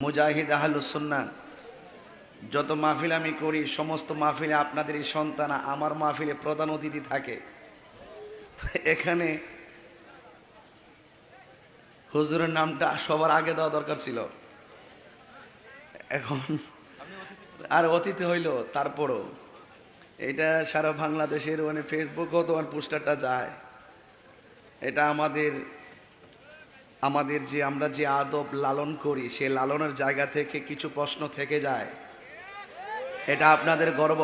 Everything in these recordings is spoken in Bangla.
মুজাহিদ আহলুস সুন্নাহ যত মাহফিল আমি করি সমস্ত মাহফিলে আপনাদের এই সন্তান আমার মাহফিলে প্রধান অতিথি থাকে। তো এখানে হুজুরের নামটা সবার আগে দেওয়া দরকার ছিল, এখন আর অতিথি হইল। তারপরও এটা সারা বাংলাদেশের মানে ফেসবুকেও তোমার পোস্টারটা যায়। এটা আমাদের যে আমরা যে আদব লালন করি সে লালনের জায়গা থেকে কিছু প্রশ্ন থেকে যায়, এটা আপনাদের গর্ব।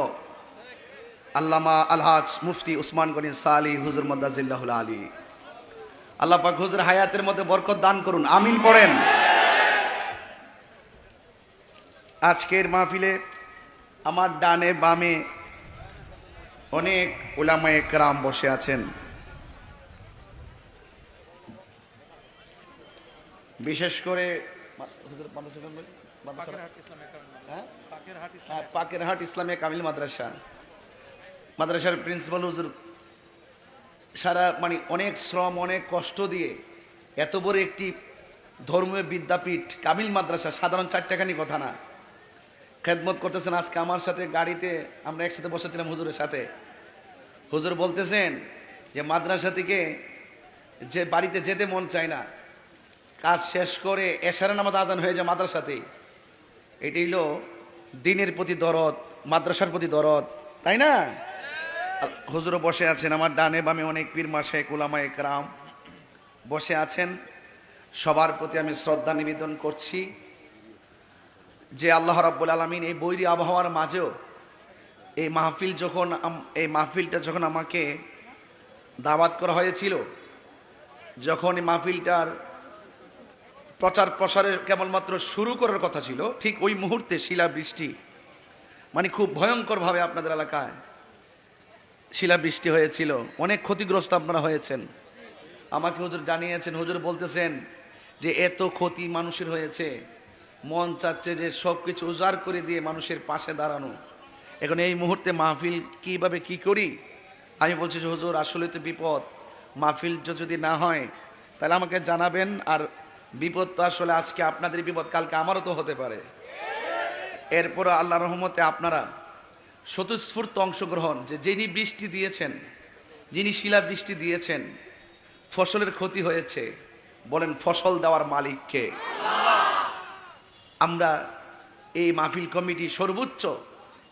আল্লামা আলহাজ মুফতি উসমান গনি সালি হুজুর মদাজিল্লাহুল আলী, আল্লাহ পাক হুজুর হায়াতের মধ্যে বরকত দান করুন, আমিন পড়েন। আজকের মাহফিলে আমার ডানে বামে অনেক উলামায়ে কেরাম বসে আছেন। বিশেষ করে পাকেরহাট ইসলামিয়া কামিল মাদ্রাসার প্রিন্সিপাল হুজুর সারা মানে অনেক শ্রম অনেক কষ্ট দিয়ে এত বড় একটি ধর্মীয় বিদ্যাপীঠ কামিল মাদ্রাসা, সাধারণ চারটাখানি কথা না, খেদমত করতেছেন। আজকে আমার সাথে গাড়িতে আমরা একসাথে বসেছিলাম হুজুরের সাথে। হুজুর বলতেছেন যে মাদ্রাসা থেকে যে বাড়িতে যেতে মন চায় না, কাজ শেষ করে এশারের নামাজ আজান হয়ে যায় মাদ্রাসাতেই। এটি হলো দিনের প্রতি দরদ, মাদ্রাসার প্রতি দরদ, তাই না? হুজুরও বসে আছেন, আমার ডানে বামে অনেক পীর মাশায়েখ উলামায়ে কেরাম বসে আছেন। সবার প্রতি আমি শ্রদ্ধা নিবেদন করছি যে আল্লাহ রাব্বুল আলামিন এই বৈরী আবহাওয়ার মাঝেও এই মাহফিলটা যখন আমাকে দাওয়াত করা হয়েছিল, যখন এই মাহফিলটার প্রচার প্রসারের কেবলমাত্র শুরু করার কথা ছিল, ঠিক ওই মুহূর্তে শিলাবৃষ্টি, মানে খুব ভয়ঙ্করভাবে আপনাদের এলাকায় শিলাবৃষ্টি হয়েছিল, অনেক ক্ষতিগ্রস্ত আপনারা হয়েছেন। আমাকে হুজুর জানিয়েছেন, হুজুর বলতেছেন যে এত ক্ষতি মানুষের হয়েছে, মন চাচ্ছে যে সব কিছু উজাড় করে দিয়ে মানুষের পাশে দাঁড়ানো। এখন এই মুহূর্তে মাহফিল কিভাবে কি করি? আমি বলছি যে হুজুর আসলে তো বিপদ, মাহফিল যদি না হয় তাহলে আমাকে জানাবেন। আর বিপদ তো আসলে আজকে আপনাদের বিপদ, কালকে আমারও তো হতে পারে। এরপর আল্লাহ রহমতে আপনারা স্বতঃস্ফূর্ত অংশগ্রহণ, যে যিনি বৃষ্টি দিয়েছেন, যিনি শিলাবৃষ্টি দিয়েছেন, ফসলের ক্ষতি হয়েছে, বলেন ফসল দেওয়ার মালিককে। আমরা এই মাহফিল কমিটি সর্বোচ্চ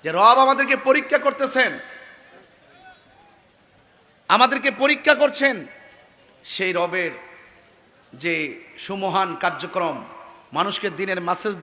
যে রব আমাদেরকে পরীক্ষা করতেছেন, আমাদেরকে পরীক্ষা করছেন, সেই রবের যে সুমহান কার্যক্রম, মানুষকে দিনের মেসেজ